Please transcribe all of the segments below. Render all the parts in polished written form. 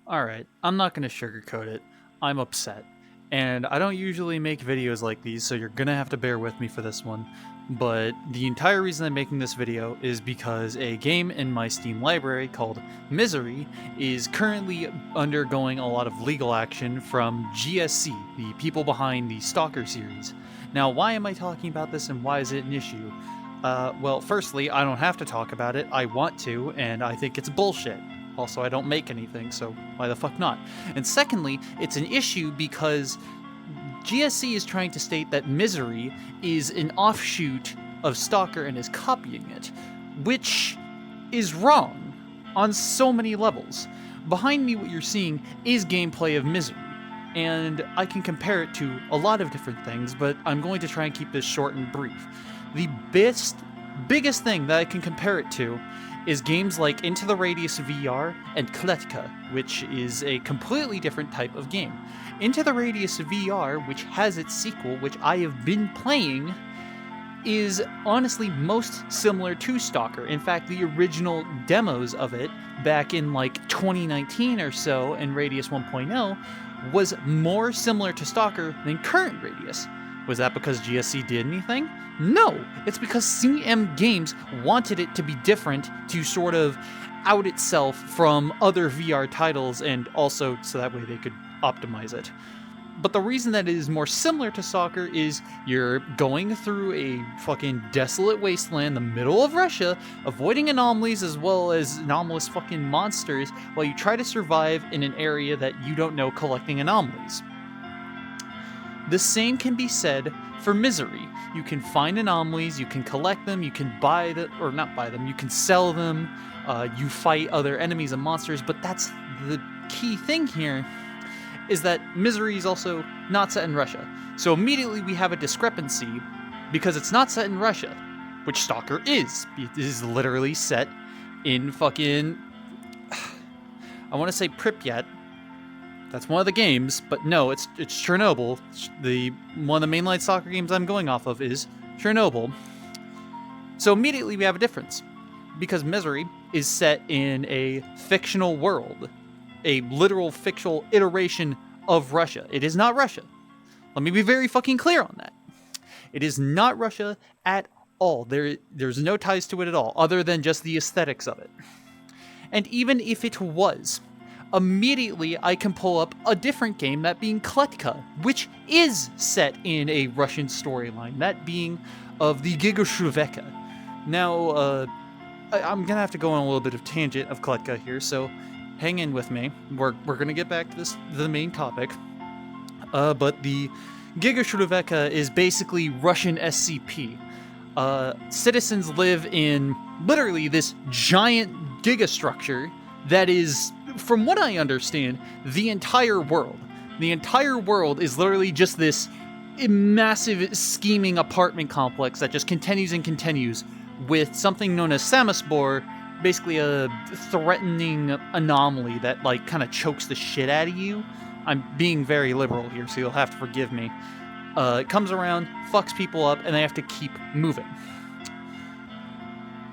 Alright, I'm not gonna sugarcoat it. I'm upset. And I don't usually make videos like these, so you're gonna have to bear with me for this one. But the entire reason I'm making this video is because a game in my Steam library called Misery is currently undergoing a lot of legal action from GSC, the people behind the Stalker series. Now, why am I talking about this and why is it an issue? Well, firstly, I don't have to talk about it. I want to, and I think it's bullshit. Also, I don't make anything, so why the fuck not? And secondly, it's an issue because GSC is trying to state that Misery is an offshoot of Stalker and is copying it, which is wrong on so many levels. Behind me, what you're seeing is gameplay of Misery, and I can compare it to a lot of different things, but I'm going to try and keep this short and brief. The biggest thing that I can compare it to is games like Into the Radius VR and Kletka, which is a completely different type of game. Into the Radius VR, which has its sequel, which I have been playing, is honestly most similar to Stalker. In fact, the original demos of it back in like 2019 or so in Radius 1.0 was more similar to Stalker than current Radius. Was that because GSC did anything? No, it's because CM Games wanted it to be different to sort of out itself from other VR titles and also so that way they could optimize it. But the reason that it is more similar to Stalker is you're going through a fucking desolate wasteland in the middle of Russia, avoiding anomalies as well as anomalous fucking monsters while you try to survive in an area that you don't know collecting anomalies. The same can be said for Misery. You can find anomalies, you can collect them, you can buy them, or not buy them, you can sell them, you fight other enemies and monsters, but that's the key thing here, is that Misery is also not set in Russia. So immediately we have a discrepancy because it's not set in Russia, which Stalker is. It is literally set in fucking, I want to say Pripyat. That's one of the games, but no, it's Chernobyl. One of the mainline Stalker games I'm going off of is Chernobyl. So immediately we have a difference, because Misery is set in a fictional world, a literal fictional iteration of Russia. It is not Russia. Let me be very fucking clear on that. It is not Russia at all. There's no ties to it at all, other than just the aesthetics of it. And even if it was, immediately I can pull up a different game, that being Kletka, which is set in a Russian storyline, that being of the Gigashuveka. Now, I'm gonna have to go on a little bit of tangent of Kletka here, so hang in with me. We're gonna get back to the main topic. But the Gigashuveka is basically Russian SCP. Citizens live in literally this giant gigastructure that is, from what I understand, the entire world. The entire world is literally just this massive scheming apartment complex that just continues and continues with something known as Samaspor, basically a threatening anomaly that like kind of chokes the shit out of you. I'm being very liberal here, so you'll have to forgive me. It comes around, fucks people up, and they have to keep moving.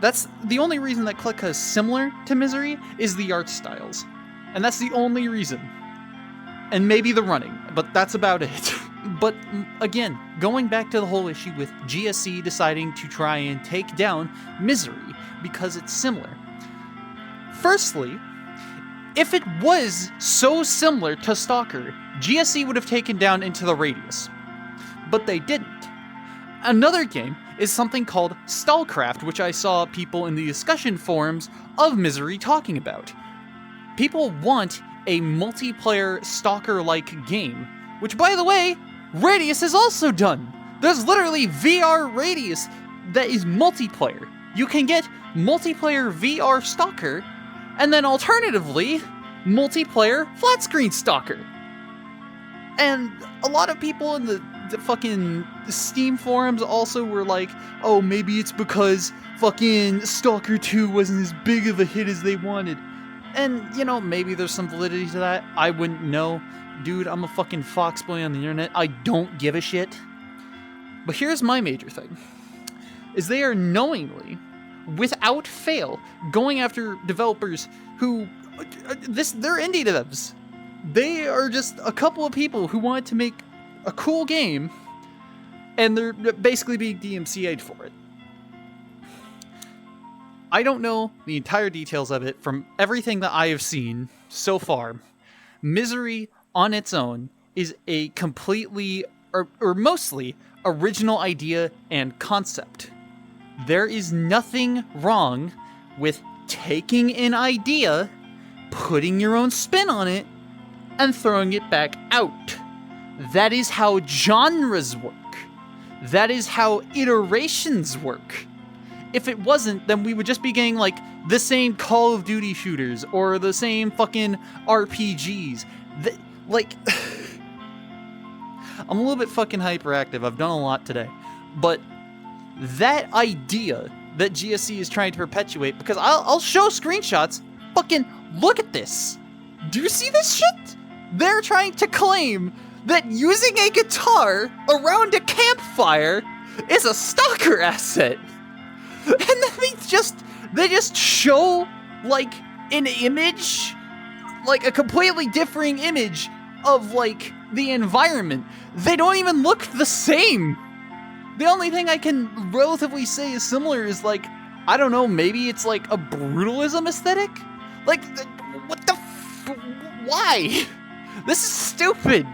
That's the only reason that Kletka is similar to Misery, is the art styles. And that's the only reason. And maybe the running, but that's about it. But again, going back to the whole issue with GSC deciding to try and take down Misery because it's similar. Firstly, if it was so similar to Stalker, GSC would have taken down Into the Radius. But they didn't. Another game is something called Stalcraft, which I saw people in the discussion forums of Misery talking about. People want a multiplayer Stalker-like game, which, by the way, Radius has also done. There's literally VR Radius that is multiplayer. You can get multiplayer VR Stalker, and then alternatively, multiplayer flat-screen Stalker. And a lot of people in the fucking Steam forums also were like, oh, maybe it's because fucking Stalker 2 wasn't as big of a hit as they wanted. And, you know, maybe there's some validity to that. I wouldn't know. Dude, I'm a fucking foxboy on the internet. I don't give a shit. But here's my major thing. Is they are knowingly, without fail, going after developers who They're indie devs. They are just a couple of people who wanted to make a cool game, and they're basically being DMCA'd for it. I don't know the entire details of it. From everything that I have seen so far, Misery on its own is a completely, or mostly, original idea and concept. There is nothing wrong with taking an idea, putting your own spin on it, and throwing it back out. That is how genres work. That is how iterations work. If it wasn't, then we would just be getting, like, the same Call of Duty shooters, or the same fucking RPGs. Like, I'm a little bit fucking hyperactive, I've done a lot today. But that idea that GSC is trying to perpetuate, because I'll show screenshots, fucking look at this. Do you see this shit? They're trying to claim that using a guitar around a campfire is a Stalker asset. And then they just show, like, an image, like a completely differing image of, like, the environment. They don't even look the same. The only thing I can relatively say is similar is, like, I don't know, maybe it's like a brutalism aesthetic? Like, what the why? This is stupid.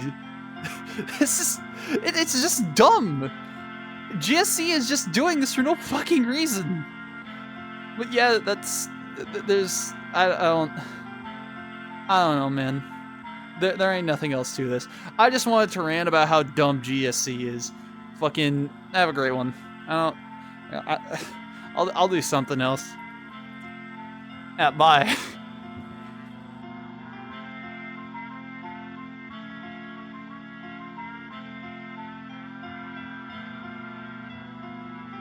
It's just dumb. GSC is just doing this for no fucking reason. But yeah, there's, I don't know, man. There ain't nothing else to this. I just wanted to rant about how dumb GSC is. Fucking, have a great one. I'll do something else. Yeah, bye.